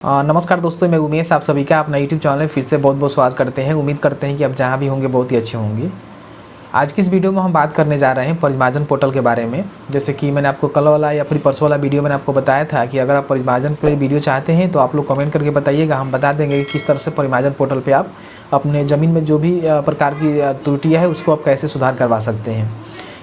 नमस्कार दोस्तों, मैं उमेश आप सभी का अपना यूट्यूब चैनल में फिर से बहुत बहुत स्वागत करते हैं। उम्मीद करते हैं कि आप जहां भी होंगे बहुत ही अच्छे होंगे। आज की इस वीडियो में हम बात करने जा रहे हैं परिमार्जन पोर्टल के बारे में। जैसे कि मैंने आपको कल वाला या फिर परसों वाला वीडियो मैंने आपको बताया था कि अगर आप परिमार्जन पर वीडियो चाहते हैं तो आप लोग कमेंट करके बताइएगा, हम बता देंगे कि किस तरह से परिमार्जन पोर्टल पर आप अपने ज़मीन में जो भी प्रकार की त्रुटियाँ है उसको आप कैसे सुधार करवा सकते हैं।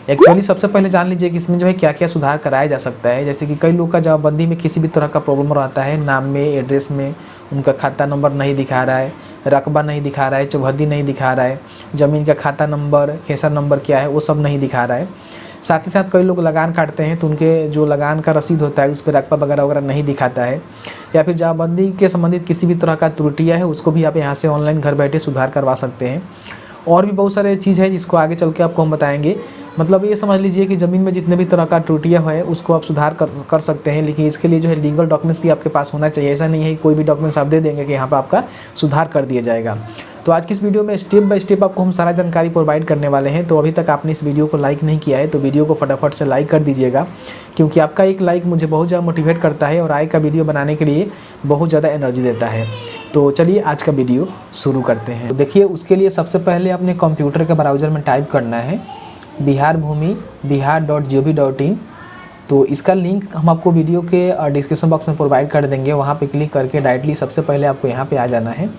एक्चुअली सबसे पहले जान लीजिए कि इसमें जो है क्या क्या सुधार कराया जा सकता है। जैसे कि कई लोग का जवाबबंदी में किसी भी तरह का प्रॉब्लम रहता है, नाम में, एड्रेस में उनका खाता नंबर नहीं दिखा रहा है, रकबा नहीं दिखा रहा है, चौहद्दी नहीं दिखा रहा है, ज़मीन का खाता नंबर, खेसर नंबर क्या है वो सब नहीं दिखा रहा है। साथ ही साथ कई लोग लगान काटते हैं तो उनके जो लगान का रसीद होता है उस पर रकबा वगैरह वगैरह नहीं दिखाता है, या फिर जवाबबंदी के संबंधित किसी भी तरह का त्रुटियाँ है उसको भी आप यहाँ से ऑनलाइन घर बैठे सुधार करवा सकते हैं। और भी बहुत सारे चीज़ है जिसको आगे चल के आपको हम बताएंगे। मतलब ये समझ लीजिए कि ज़मीन में जितने भी तरह का त्रुटियाँ है उसको आप सुधार कर सकते हैं, लेकिन इसके लिए जो है लीगल डॉक्यूमेंट्स भी आपके पास होना चाहिए। ऐसा नहीं है कि कोई भी डॉक्यूमेंट्स आप दे देंगे कि यहाँ पर आपका सुधार कर दिया जाएगा। तो आज की इस वीडियो में स्टेप बाय स्टेप आपको हम सारा जानकारी प्रोवाइड करने वाले हैं। तो अभी तक आपने इस वीडियो को लाइक नहीं किया है तो वीडियो को फटाफट से लाइक कर दीजिएगा, क्योंकि आपका एक लाइक मुझे बहुत ज़्यादा मोटिवेट करता है और आगे का वीडियो बनाने के लिए बहुत ज़्यादा एनर्जी देता है। तो चलिए आज का वीडियो शुरू करते हैं। तो देखिए, उसके लिए सबसे पहले अपने कंप्यूटर के ब्राउज़र में टाइप करना है biharbhumi.gov.in। तो इसका लिंक हम आपको वीडियो के डिस्क्रिप्शन बॉक्स में प्रोवाइड कर देंगे। वहाँ पे क्लिक करके डायरेक्टली सबसे पहले आपको यहाँ पे आ जाना है,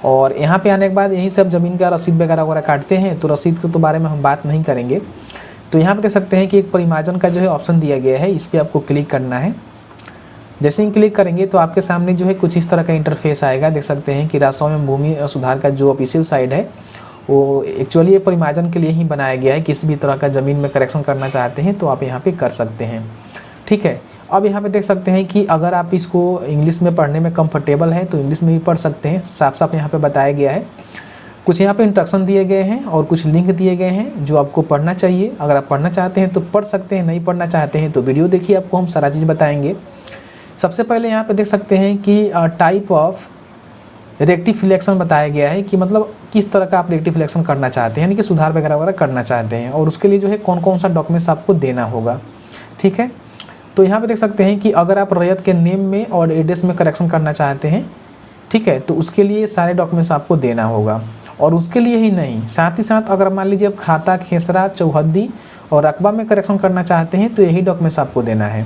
और यहाँ पे आने के बाद यहीं से आप ज़मीन का रसीद वगैरह वगैरह काटते हैं तो रसीद के तो बारे में हम बात नहीं करेंगे। तो यहाँ पे देख सकते हैं कि एक परिमार्जन का जो है ऑप्शन दिया गया है, इस पर आपको क्लिक करना है। जैसे ही क्लिक करेंगे तो आपके सामने जो है कुछ इस तरह का इंटरफेस आएगा। देख सकते हैं कि राजस्व भूमि सुधार का जो ऑफिशियल साइट है वो एक्चुअली ये परिमार्जन के लिए ही बनाया गया है। किसी भी तरह का ज़मीन में करेक्शन करना चाहते हैं तो आप यहाँ पे कर सकते हैं, ठीक है। अब यहाँ पे देख सकते हैं कि अगर आप इसको इंग्लिश में पढ़ने में कंफर्टेबल है तो इंग्लिश में भी पढ़ सकते हैं। साफ साफ यहाँ पे बताया गया है। कुछ यहाँ पे इंस्ट्रक्शन दिए गए हैं और कुछ लिंक दिए गए हैं जो आपको पढ़ना चाहिए। अगर आप पढ़ना चाहते हैं तो पढ़ सकते हैं, नहीं पढ़ना चाहते हैं तो वीडियो देखिए, आपको हम सारा चीज़ बताएंगे। सबसे पहले यहाँ पे देख सकते हैं कि टाइप ऑफ रेक्टिफिकेशन बताया गया है कि मतलब किस तरह का आप रेक्टिफिकेशन करना चाहते हैं, यानी कि सुधार वगैरह वगैरह करना चाहते हैं, और उसके लिए जो है कौन कौन सा डॉक्यूमेंट्स आपको देना होगा, ठीक है। तो यहाँ पे देख सकते हैं कि अगर आप रैयत के नेम में और एड्रेस में करेक्शन करना चाहते हैं, ठीक है, तो उसके लिए सारे डॉक्यूमेंट्स आपको देना होगा। और उसके लिए ही नहीं, साथ ही साथ अगर मान लीजिए आप खाता, खेसरा, चौहद्दी और रकबा में करेक्शन करना चाहते हैं तो यही डॉक्यूमेंट्स आपको देना है।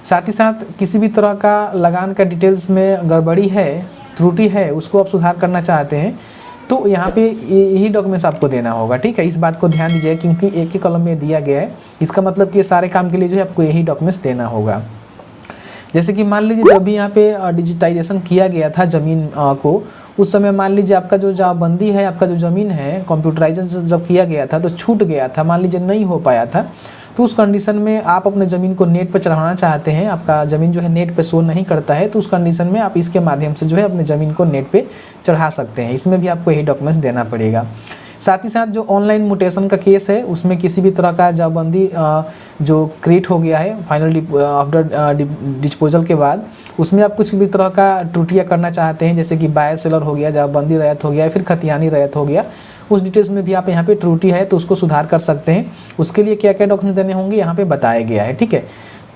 साथ ही साथ किसी भी तरह का लगान का डिटेल्स में गड़बड़ी है, त्रुटि है, उसको आप सुधार करना चाहते हैं तो यहाँ पे यही डॉक्यूमेंट्स आपको देना होगा, ठीक है। इस बात को ध्यान दीजिए क्योंकि एक ही कॉलम में दिया गया है, इसका मतलब कि सारे काम के लिए जो है आपको यही डॉक्यूमेंट्स देना होगा। जैसे कि मान लीजिए जब भी यहाँ पे डिजिटाइजेशन किया गया था ज़मीन को, उस समय मान लीजिए आपका जो जवाबबंदी है, आपका जो ज़मीन है कंप्यूटराइजेशन जब किया गया था तो छूट गया था, मान लीजिए नहीं हो पाया था। तो उस कंडीशन में आप अपने ज़मीन को नेट पर चढ़ाना चाहते हैं, आपका ज़मीन जो है नेट पे शो नहीं करता है, तो उस कंडीशन में आप इसके माध्यम से जो है अपने ज़मीन को नेट पे चढ़ा सकते हैं। इसमें भी आपको यही डॉक्यूमेंट्स देना पड़ेगा। साथ ही साथ जो ऑनलाइन म्यूटेशन का केस है उसमें किसी भी तरह का जवाबबंदी जो क्रिएट हो गया है फाइनल आफ्टर डिस्पोजल के बाद, उसमें आप कुछ भी तरह का त्रुटियाँ करना चाहते हैं, जैसे कि बाय सेलर हो गया, जवाबबंदी रैयत हो गया, फिर खतियानी रैयत हो गया, उस डिटेल्स में भी आप यहाँ पे त्रुटि है तो उसको सुधार कर सकते हैं। उसके लिए क्या क्या डॉक्यूमेंट देने होंगे यहाँ पे बताया गया है, ठीक है।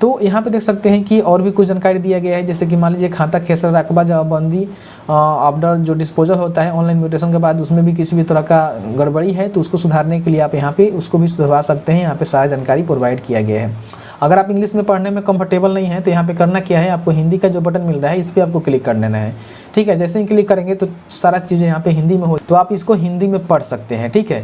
तो यहाँ पे देख सकते हैं कि और भी कुछ जानकारी दिया गया है, जैसे कि मान लीजिए खाता, खेसरा, रकबा, जवाबबंदी आफ्टर जो डिस्पोजल होता है ऑनलाइन म्यूटेशन के बाद, उसमें भी किसी भी तरह का गड़बड़ी है तो उसको सुधारने के लिए आप यहाँ पे उसको भी सुधरवा सकते हैं। यहाँ पे सारा जानकारी प्रोवाइड किया गया है। अगर आप इंग्लिश में पढ़ने में कंफर्टेबल नहीं है तो यहाँ पे करना क्या है, आपको हिंदी का जो बटन मिल रहा है इस पर आपको क्लिक कर लेना है, ठीक है। जैसे ही क्लिक करेंगे तो सारा चीज़ें यहाँ पे हिंदी में हो तो आप इसको हिंदी में पढ़ सकते हैं, ठीक है।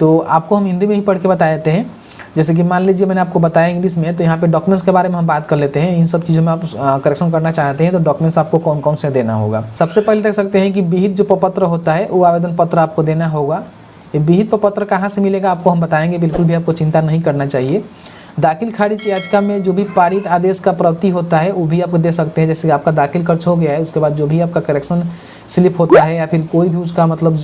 तो आपको हम हिंदी में ही पढ़ के बता देते हैं। जैसे कि मान लीजिए मैंने आपको बताया इंग्लिश में, तो यहाँ पे डॉक्यूमेंट्स के बारे में हम बात कर लेते हैं। इन सब चीज़ों में आप करेक्शन करना चाहते हैं तो डॉक्यूमेंट्स आपको कौन कौन से देना होगा। सबसे पहले देख सकते हैं कि विहित जो प्रपत्र होता है वो आवेदन पत्र आपको देना होगा। ये विहित प्रपत्र कहाँ से मिलेगा आपको हम बताएंगे, बिल्कुल भी आपको चिंता नहीं करना चाहिए। दाखिल खारिज याचिका में जो भी पारित आदेश का प्रति होता है वो भी आपको दे सकते हैं। जैसे आपका दाखिल खर्च हो गया है उसके बाद जो भी आपका करेक्शन स्लिप होता है या फिर कोई भी उसका मतलब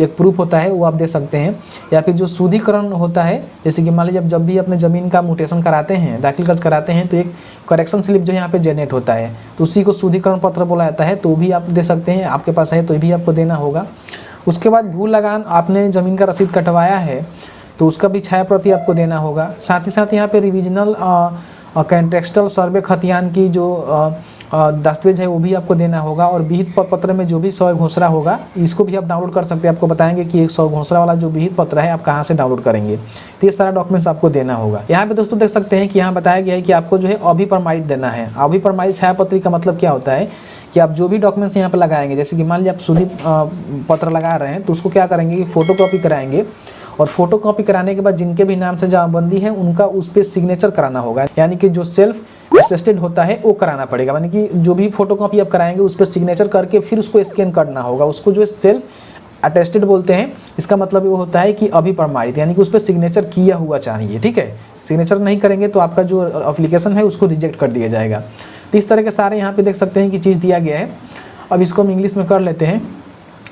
एक प्रूफ होता है वो आप दे सकते हैं। या फिर जो शुद्धिकरण होता है, जैसे कि मान लीजिए जब भी अपने ज़मीन का म्यूटेशन कराते हैं, दाखिल खर्च कराते हैं तो एक करेक्शन स्लिप जो है यहाँ पे जनरेट होता है तो उसी को शुद्धिकरण पत्र बोला जाता है, तो भी आप दे सकते हैं। आपके पास है तो भी आपको देना होगा। उसके बाद भू लगान, आपने ज़मीन का रसीद कटवाया है तो उसका भी छाया प्रति आपको देना होगा। साथ ही साथ यहाँ पे रिविजनल कॉन्टेक्सुअल सर्वे खतियान की जो दस्तावेज है वो भी आपको देना होगा, और विहित पत्र में जो भी 100 घोषणा होगा इसको भी आप डाउनलोड कर सकते हैं। आपको बताएंगे कि 100 घोषणा वाला जो विहित पत्र है आप कहाँ से डाउनलोड करेंगे, तो ये सारा डॉक्यूमेंट्स आपको देना होगा। यहाँ पे दोस्तों देख सकते हैं कि यहाँ बताया गया है कि आपको जो है अभिप्रमाणित देना है। अभिप्रमाणित छायापत्री का मतलब क्या होता है कि आप जो भी डॉक्यूमेंट्स यहाँ पर लगाएंगे, जैसे कि मान लीजिए आप शुद्धि पत्र लगा रहे हैं, तो उसको क्या करेंगे कि फोटोकॉपी कराएंगे, और फोटोकॉपी कराने के बाद जिनके भी नाम से जमाबंदी है उनका उस पर सिग्नेचर कराना होगा, यानी कि जो सेल्फ असिस्टेड होता है वो कराना पड़ेगा। यानी कि जो भी फोटोकॉपी आप कराएंगे उस पर सिग्नेचर करके फिर उसको स्कैन करना होगा, उसको जो है सेल्फ अटेस्टेड बोलते हैं। इसका मतलब वो होता है कि अभिप्रमाणित, यानी कि उस पर सिग्नेचर किया हुआ चाहिए, ठीक है। सिग्नेचर नहीं करेंगे तो आपका जो एप्लीकेशन है उसको रिजेक्ट कर दिया जाएगा। तो इस तरह के सारे यहाँ पे देख सकते हैं कि चीज़ दिया गया है। अब इसको हम इंग्लिश में कर लेते हैं,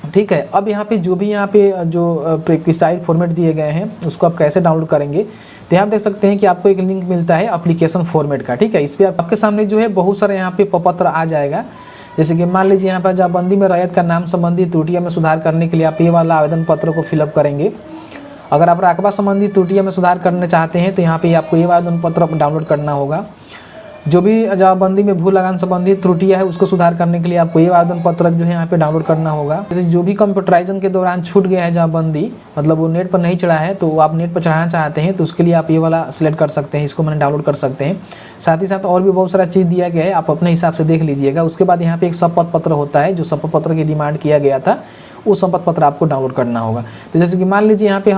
ठीक है। अब यहाँ पे जो भी यहाँ पे जो प्रिसाइड फॉर्मेट दिए गए हैं उसको आप कैसे डाउनलोड करेंगे, तो यहाँ देख सकते हैं कि आपको एक लिंक मिलता है एप्लीकेशन फॉर्मेट का, ठीक है। इस पर आपके सामने जो है बहुत सारे यहाँ पे पत्र आ जाएगा। जैसे कि मान लीजिए यहाँ पर जमाबंदी में रैयत का नाम संबंधी त्रुटियों में सुधार करने के लिए आप ये वाला आवेदन पत्र को फिलअप करेंगे। अगर आप रकबा संबंधी त्रुटियों में सुधार करना चाहते हैं तो यहाँ पे आपको ये आवेदन पत्र डाउनलोड करना होगा। जो भी जमाबंदी में भू लगान संबंधी त्रुटियां है उसको सुधार करने के लिए आपको ये आवेदन पत्र जो है यहाँ पे डाउनलोड करना होगा। जैसे जो भी कंप्यूटराइजेशन के दौरान छूट गया है जमाबंदी, मतलब वो नेट पर नहीं चढ़ा है, तो आप नेट पर चढ़ाना चाहते हैं तो उसके लिए आप ये वाला सिलेक्ट कर सकते हैं, इसको मैंने डाउनलोड कर सकते हैं। साथ ही साथ और भी बहुत सारा चीज़ दिया गया है, आप अपने हिसाब से देख लीजिएगा। उसके बाद यहाँ पे एक शपथ पत्र होता है, जो शपथ पत्र की डिमांड किया गया था, वो शपथ पत्र आपको डाउनलोड करना होगा। तो जैसे कि मान लीजिए यहाँ पे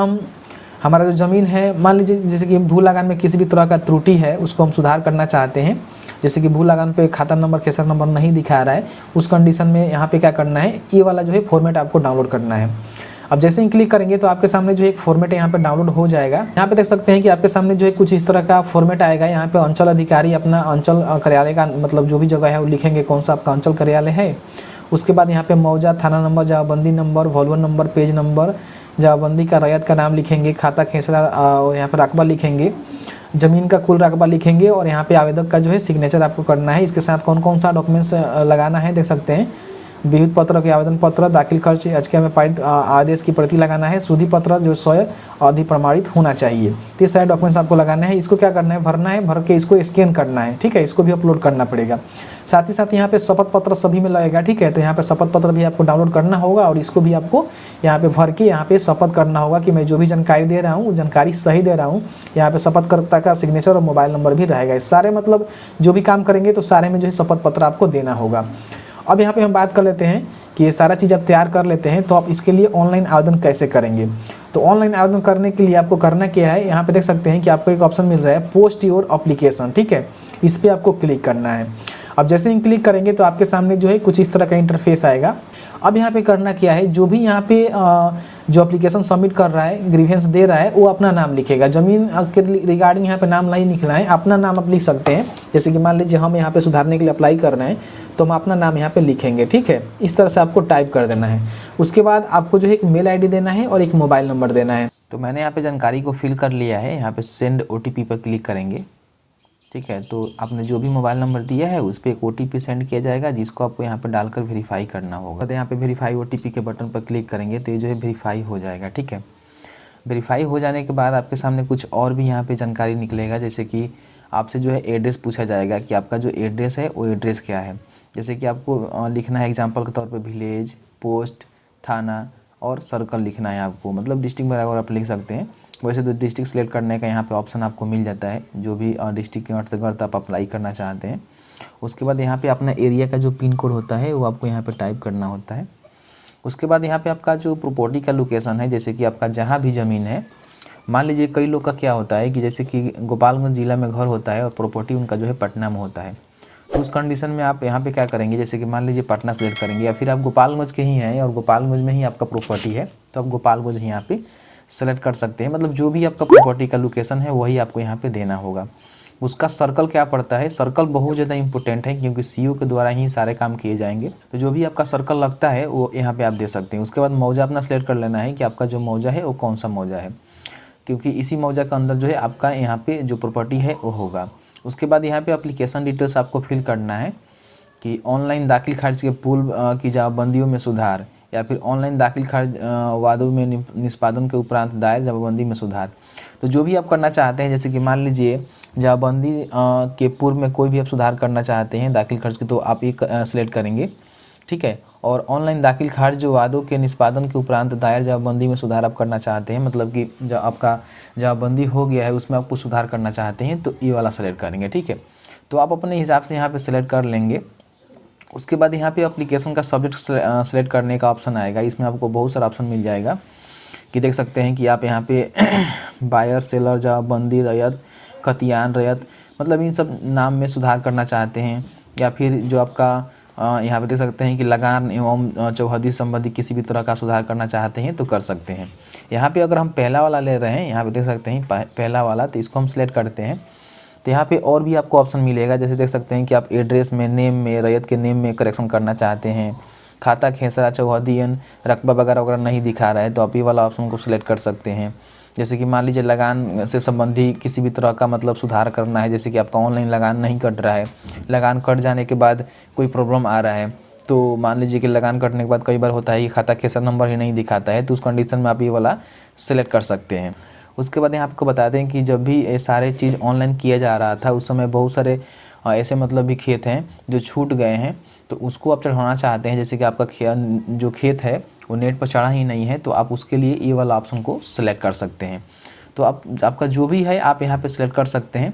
हमारा जो ज़मीन है, मान लीजिए जैसे कि भू लगान में किसी भी तरह का त्रुटि है उसको हम सुधार करना चाहते हैं। जैसे कि भू लगान पे खाता नंबर खेसर नंबर नहीं दिखा रहा है, उस कंडीशन में यहाँ पे क्या करना है, ये वाला जो है फॉर्मेट आपको डाउनलोड करना है। अब जैसे ही क्लिक करेंगे तो आपके सामने जो एक फॉर्मेट यहाँ पे डाउनलोड हो जाएगा। यहाँ पे देख सकते हैं कि आपके सामने जो है कुछ इस तरह का फॉर्मेट आएगा। यहाँ पे अंचल अधिकारी अपना अंचल कार्यालय का मतलब जो भी जगह है वो लिखेंगे कौन सा आपका अंचल कार्यालय है। उसके बाद यहाँ पे मौजा, थाना नंबर, जमाबंदी number, volume number, page number, जमाबंदी का रैयत का नाम लिखेंगे, खाता खेसरा और यहाँ पर रकबा लिखेंगे, ज़मीन का कुल रकबा लिखेंगे, और यहाँ पे आवेदक का जो है सिग्नेचर आपको करना है। इसके साथ कौन कौन सा डॉक्यूमेंट्स लगाना है देख सकते हैं। विहित पत्र के आवेदन पत्र, दाखिल खर्च HK में पारित आदेश की प्रति लगाना है, शुद्धि पत्र जो स्वयं अधिप्रमाणित होना चाहिए। तो ये सारे डॉक्यूमेंट्स आपको लगाना है। इसको क्या करना है, भरना है, भर के इसको स्कैन करना है, ठीक है। इसको भी अपलोड करना पड़ेगा। साथ ही साथ यहाँ पे शपथ पत्र सभी में लगेगा, ठीक है। तो यहाँ पे शपथ पत्र भी आपको डाउनलोड करना होगा, और इसको भी आपको यहाँ पे भर के यहाँ पे शपथ करना होगा कि मैं जो भी जानकारी दे रहा हूँ वो जानकारी सही दे रहा हूँ। यहाँ पे शपथकर्ता का सिग्नेचर और मोबाइल नंबर भी रहेगा। इस सारे मतलब जो भी काम करेंगे तो सारे में जो है शपथ पत्र आपको देना होगा। अब यहाँ पे हम बात कर लेते हैं कि ये सारा चीज़ आप तैयार कर लेते हैं तो आप इसके लिए ऑनलाइन आवेदन कैसे करेंगे। तो ऑनलाइन आवेदन करने के लिए आपको करना क्या है, यहाँ पे देख सकते हैं कि आपको एक ऑप्शन मिल रहा है पोस्ट योर एप्लीकेशन, ठीक है। इस पर आपको क्लिक करना है। अब जैसे ही क्लिक करेंगे तो आपके सामने जो है कुछ इस तरह का इंटरफेस आएगा। अब यहाँ पे करना क्या है, जो भी यहाँ पे जो एप्लीकेशन सबमिट कर रहा है, ग्रीवेंस दे रहा है, वो अपना नाम लिखेगा। ज़मीन के रिगार्डिंग यहाँ पे नाम नहीं लिखना है, अपना नाम आप लिख सकते हैं। जैसे कि मान लीजिए हम यहाँ पे सुधारने के लिए अप्लाई कर रहे हैं तो हम अपना नाम यहाँ पे लिखेंगे, ठीक है। इस तरह से आपको टाइप कर देना है। उसके बाद आपको जो है एक मेल ID देना है और एक मोबाइल नंबर देना है। तो मैंने यहाँ पे जानकारी को फिल कर लिया है। यहाँ पे सेंड OTP पर क्लिक करेंगे, ठीक है। तो आपने जो भी मोबाइल नंबर दिया है उस पर एक OTP सेंड किया जाएगा, जिसको आपको यहाँ पे डालकर वेरीफाई करना होगा। तो यहाँ पे वेरीफाई OTP के बटन पर क्लिक करेंगे तो ये जो है वेरीफाई हो जाएगा, ठीक है। वेरीफाई हो जाने के बाद आपके सामने कुछ और भी यहाँ पे जानकारी निकलेगा। जैसे कि आपसे जो है एड्रेस पूछा जाएगा कि आपका जो एड्रेस है वो एड्रेस क्या है। जैसे कि आपको लिखना है एग्जाम्पल के तौर पर विलेज, पोस्ट, थाना और सर्कल लिखना है आपको, मतलब डिस्ट्रिक्ट बराबर आप लिख सकते हैं। वैसे तो डिस्ट्रिक्ट सेलेक्ट करने का यहाँ पे ऑप्शन आपको मिल जाता है, जो भी डिस्ट्रिक्ट के अंतर्गत आप अप्लाई करना चाहते हैं। उसके बाद यहाँ पे अपना एरिया का जो पिन कोड होता है वो आपको यहाँ पे टाइप करना होता है। उसके बाद यहाँ पे आपका जो प्रॉपर्टी का लोकेशन है, जैसे कि आपका जहाँ भी ज़मीन है, मान लीजिए कई लोग का क्या होता है कि जैसे कि गोपालगंज ज़िला में घर होता है और प्रॉपर्टी उनका जो है पटना में होता है। तो उस कंडीशन में आप यहाँ पे क्या करेंगे, जैसे कि मान लीजिए पटना सेलेक्ट करेंगे, या फिर आप गोपालगंज के ही हैं और गोपालगंज में ही आपका प्रॉपर्टी है तो आप गोपालगंज यहाँ पे सेलेक्ट कर सकते हैं। मतलब जो भी आपका प्रॉपर्टी का लोकेशन है वही आपको यहाँ पे देना होगा। उसका सर्कल क्या पड़ता है, सर्कल बहुत ज़्यादा इंपॉर्टेंट है क्योंकि CO के द्वारा ही सारे काम किए जाएंगे। तो जो भी आपका सर्कल लगता है वो यहाँ पे आप दे सकते हैं। उसके बाद मौजा अपना सेलेक्ट कर लेना है कि आपका जो मौजा है वो कौन सा मौजा है, क्योंकि इसी मौजा के अंदर जो है आपका यहाँ पे जो प्रॉपर्टी है वो होगा। उसके बाद यहाँ पे एप्लीकेशन डिटेल्स आपको फिल करना है कि ऑनलाइन दाखिल खारिज के पूर्व की जमाबंदियों में सुधार, या फिर ऑनलाइन दाखिल खारिज वादों में निष्पादन के उपरांत दायर जमाबंदी में सुधार। तो जो भी आप करना चाहते हैं, जैसे कि मान लीजिए जमाबंदी के पूर्व में कोई भी आप सुधार करना चाहते हैं दाखिल खर्च के, तो आप ये सिलेक्ट करेंगे, ठीक है। और ऑनलाइन दाखिल खारिज जो वादों के निष्पादन के उपरांत दायर जमाबंदी में सुधार आप करना चाहते हैं, मतलब कि जब आपका जमाबंदी हो गया है उसमें आपको सुधार करना चाहते हैं तो ये वाला सेलेक्ट करेंगे, ठीक है। तो आप अपने हिसाब से यहाँ पे सिलेक्ट कर लेंगे। उसके बाद यहाँ पे एप्लीकेशन का सब्जेक्ट सेलेक्ट करने का ऑप्शन आएगा। इसमें आपको बहुत सारा ऑप्शन मिल जाएगा कि देख सकते हैं कि आप यहाँ पे बायर, सेलर, जमाबंदी, रैयत, खतियान, रैयत, मतलब इन सब नाम में सुधार करना चाहते हैं, या फिर जो आपका यहाँ पे देख सकते हैं कि लगान एवं चौहदी संबंधी किसी भी तरह का सुधार करना चाहते हैं तो कर सकते हैं। यहाँ पे अगर हम पहला वाला ले रहे हैं, यहाँ पे देख सकते हैं पहला वाला, तो इसको हम सिलेक्ट करते हैं। तो यहाँ पे और भी आपको ऑप्शन मिलेगा, जैसे देख सकते हैं कि आप एड्रेस में, नेम में, रैयत के नेम में करेक्शन करना चाहते हैं, खाता, खेसरा, चौहदीन, रकबा वगैरह वगैरह नहीं दिखा रहा है तो आप ये वाला ऑप्शन को सिलेक्ट कर सकते हैं। जैसे कि मान लीजिए लगान से संबंधी किसी भी तरह का मतलब सुधार करना है, जैसे कि आपका ऑनलाइन लगान नहीं कट रहा है, लगान कट जाने के बाद कोई प्रॉब्लम आ रहा है, तो मान लीजिए कि लगान कटने के बाद कई बार होता है कि खाता खेसरा नंबर ही नहीं दिखाता है, तो उस कंडीशन में आप ये वाला सेलेक्ट कर सकते हैं। उसके बाद यहाँ आपको बता दें कि जब भी ये सारे चीज़ ऑनलाइन किया जा रहा था उस समय बहुत सारे ऐसे मतलब भी खेत हैं जो छूट गए हैं, तो उसको आप चढ़ाना चाहते हैं। जैसे कि आपका जो खेत है वो नेट पर चढ़ा ही नहीं है, तो आप उसके लिए ये वाला ऑप्शन को सिलेक्ट कर सकते हैं। तो आपका जो भी है आप यहाँ पे सिलेक्ट कर सकते हैं,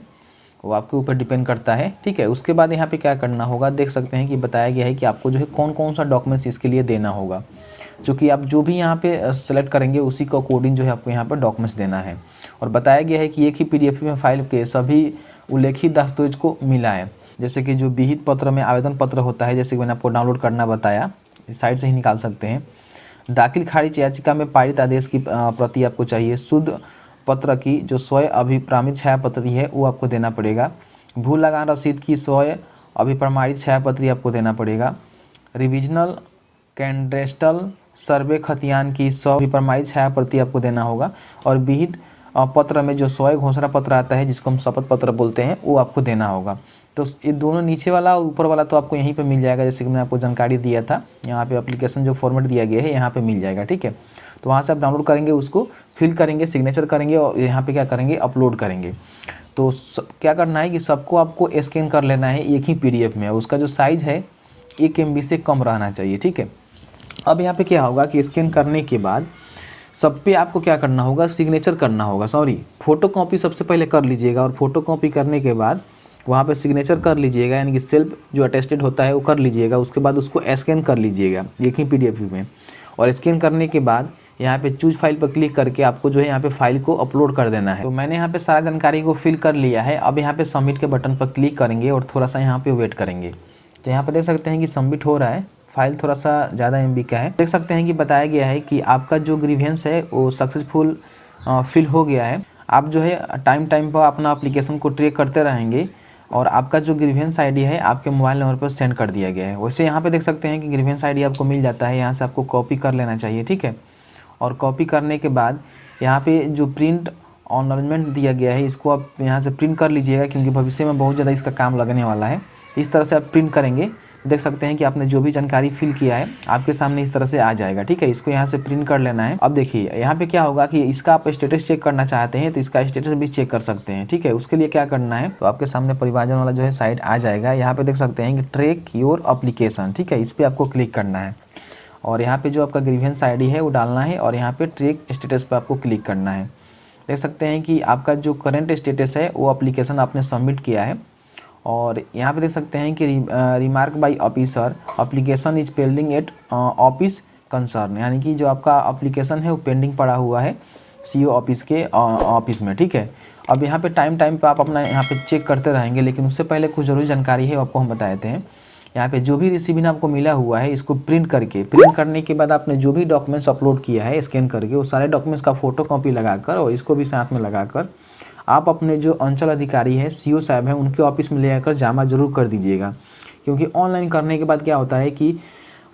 वो आपके ऊपर डिपेंड करता है, ठीक है। उसके बाद यहाँ पे क्या करना होगा, देख सकते हैं कि बताया गया है कि आपको जो है कौन कौन सा डॉक्यूमेंट्स इसके लिए देना होगा, जो कि आप जो भी यहाँ पे सेलेक्ट करेंगे उसी का अकॉर्डिंग जो है आपको यहाँ पर डॉक्यूमेंट्स देना है। और बताया गया है कि एक ही PDF में फाइल के सभी उल्लेखित दस्तावेज को मिला है, जैसे कि जो विहित पत्र में आवेदन पत्र होता है, जैसे कि मैंने आपको डाउनलोड करना बताया, साइट से ही निकाल सकते हैं। दाखिल खारिज याचिका में पारित आदेश की प्रति आपको चाहिए। शुद्ध पत्र की जो स्वयं अभिप्रामित छायापत्री है वो आपको देना पड़ेगा। भू लगान रसीद की स्वयं अभिप्रमाणित छायापत्री आपको देना पड़ेगा। रिविजनल कैंडेस्टल सर्वे खतियान की स्वयं अभिप्रमाणित छायाप्रति आपको देना होगा। और विहित पत्र में जो स्वयं घोषणा पत्र आता है जिसको हम शपथ पत्र बोलते हैं वो आपको देना होगा। तो ये दोनों नीचे वाला और ऊपर वाला तो आपको यहीं पे मिल जाएगा, जैसे कि मैंने आपको जानकारी दिया था, यहाँ पे एप्लीकेशन जो फॉर्मेट दिया गया है यहाँ पे मिल जाएगा, ठीक है। तो वहाँ से आप डाउनलोड करेंगे, उसको फिल करेंगे, सिग्नेचर करेंगे और यहाँ पे क्या करेंगे, अपलोड करेंगे। तो क्या करना है कि सबको आपको स्कैन कर लेना है एक ही PDF में, उसका जो साइज़ है 1 MB से कम रहना चाहिए, ठीक है। अब यहाँ पे क्या होगा कि स्कैन करने के बाद सब पे आपको क्या करना होगा, सिग्नेचर करना होगा, फ़ोटोकॉपी सबसे पहले कर लीजिएगा। और फ़ोटोकॉपी करने के बाद वहाँ पे सिग्नेचर कर लीजिएगा, यानी कि सेल्फ जो अटेस्टेड होता है वो कर लीजिएगा। उसके बाद उसको स्कैन कर लीजिएगा एक ही PDF में। और स्कैन करने के बाद यहाँ पे चूज फाइल पर क्लिक करके आपको जो है यहाँ पे फाइल को अपलोड कर देना है। तो मैंने यहाँ पे सारा जानकारी को फिल कर लिया है। अब यहाँ पे सबमिट के बटन पर क्लिक करेंगे और थोड़ा सा यहाँ पे वेट करेंगे। तो यहाँ पे देख सकते हैं कि सबमिट हो रहा है, फाइल थोड़ा सा ज़्यादा MB का है। देख सकते हैं कि बताया गया है कि आपका जो ग्रीवेंस है वो सक्सेसफुल फिल हो गया है। आप जो है टाइम पर अपना एप्लीकेशन को ट्रैक करते रहेंगे और आपका जो ग्रीवेंस ID है आपके मोबाइल नंबर पर सेंड कर दिया गया है। वैसे यहाँ पे देख सकते हैं कि ग्रीवेंस ID आपको मिल जाता है, यहाँ से आपको कॉपी कर लेना चाहिए, ठीक है। और कॉपी करने के बाद यहाँ पे जो प्रिंट ऑनरमेंट दिया गया है इसको आप यहाँ से प्रिंट कर लीजिएगा, क्योंकि भविष्य में बहुत ज़्यादा इसका काम लगने वाला है। इस तरह से आप प्रिंट करेंगे, देख सकते हैं कि आपने जो भी जानकारी फिल किया है आपके सामने इस तरह से आ जाएगा, ठीक है। इसको यहाँ से प्रिंट कर लेना है। अब देखिए यहाँ पे क्या होगा कि इसका आप स्टेटस चेक करना चाहते हैं तो इसका स्टेटस भी चेक कर सकते हैं, ठीक है। उसके लिए क्या करना है, तो आपके सामने परिवाजन वाला जो है साइट आ जाएगा। यहाँ पे देख सकते हैं कि ट्रैक योर एप्लीकेशन, ठीक है, इस पर आपको क्लिक करना है और यहाँ पे जो आपका ग्रीवेंस ID है वो डालना है और यहाँ पे ट्रैक स्टेटस पे आपको क्लिक करना है। देख सकते हैं कि आपका जो करंट स्टेटस है वो एप्लीकेशन आपने सबमिट किया है। और यहाँ पे देख सकते हैं कि remark by officer application is pending at office concern, यानी कि जो आपका एप्लीकेशन है वो पेंडिंग पड़ा हुआ है CO ऑफिस के ऑफिस में, ठीक है। अब यहाँ पे टाइम पे आप अपना यहाँ पे चेक करते रहेंगे, लेकिन उससे पहले कुछ ज़रूरी जानकारी है आपको हम बताए थे। यहाँ पे जो भी रिसीविंग आपको मिला हुआ है इसको प्रिंट करने के बाद आपने जो भी डॉक्यूमेंट्स अपलोड किया है स्कैन करके वो सारे डॉक्यूमेंट्स का फ़ोटोकॉपी लगाकर और इसको भी साथ में लगाकर आप अपने जो अंचल अधिकारी है CO साहब हैं उनके ऑफिस में ले आकर जमा जरूर कर दीजिएगा, क्योंकि ऑनलाइन करने के बाद क्या होता है कि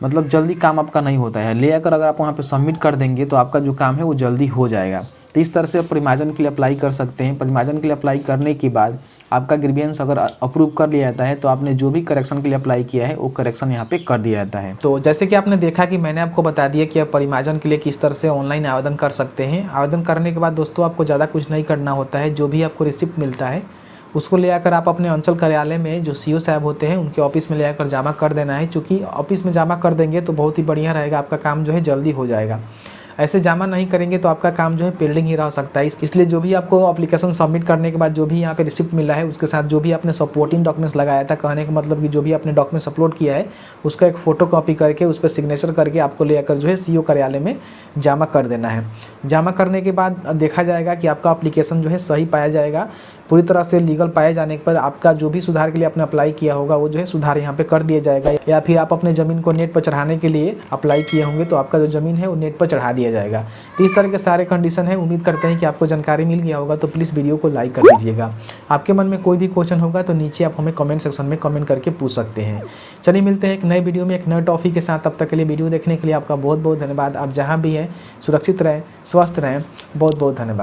मतलब जल्दी काम आपका नहीं होता है। ले आकर अगर आप वहाँ पे सबमिट कर देंगे तो आपका जो काम है वो जल्दी हो जाएगा। तो इस तरह से आप परिमार्जन के लिए अप्लाई कर सकते हैं। परिमार्जन के लिए अप्लाई करने के बाद आपका ग्रीवेंस अगर अप्रूव कर लिया जाता है तो आपने जो भी करेक्शन के लिए अप्लाई किया है वो करेक्शन यहाँ पे कर दिया जाता है। तो जैसे कि आपने देखा कि मैंने आपको बता दिया कि आप परिमार्जन के लिए किस तरह से ऑनलाइन आवेदन कर सकते हैं। आवेदन करने के बाद दोस्तों आपको ज़्यादा कुछ नहीं करना होता है। जो भी आपको रिसिप्ट मिलता है उसको ले आकर आप अपने अंचल कार्यालय में जो सीओ साहब होते हैं उनके ऑफिस में ले आकर जमा कर देना है। चूँकि ऑफिस में जमा कर देंगे तो बहुत ही बढ़िया रहेगा, आपका काम जो है जल्दी हो जाएगा। ऐसे जमा नहीं करेंगे तो आपका काम जो है पेंडिंग ही रह सकता है। इसलिए जो भी आपको एप्लीकेशन सबमिट करने के बाद जो भी यहाँ पे रिसिप्ट मिला है उसके साथ जो भी आपने सपोर्टिंग डॉक्यूमेंट्स लगाया था, कहने का मतलब कि जो भी आपने डॉक्यूमेंट्स अपलोड किया है उसका एक फ़ोटो कॉपी करके उस पर सिग्नेचर करके आपको ले आकर जो है सीओ कार्यालय में जमा कर देना है। जमा करने के बाद देखा जाएगा कि आपका एप्लीकेशन जो है सही पाया जाएगा। पूरी तरह से लीगल पाए जाने पर आपका जो भी सुधार के लिए आपने अप्लाई किया होगा वो जो है सुधार यहाँ पे कर दिया जाएगा। या फिर आप अपने ज़मीन को नेट पर चढ़ाने के लिए अप्लाई किए होंगे तो आपका जो ज़मीन है वो नेट पर चढ़ा दिया जाएगा। तो इस तरह के सारे कंडीशन है। उम्मीद करते हैं कि आपको जानकारी मिल गया होगा। तो प्लीज़ वीडियो को लाइक कर दीजिएगा। आपके मन में कोई भी क्वेश्चन होगा तो नीचे आप हमें कमेंट सेक्शन में कमेंट करके पूछ सकते हैं। चलिए मिलते हैं एक नए वीडियो में एक नए टॉपिक के साथ। तब तक के लिए वीडियो देखने के लिए आपका बहुत बहुत धन्यवाद। आप जहाँ भी हैं सुरक्षित रहें, स्वस्थ रहें। बहुत बहुत धन्यवाद।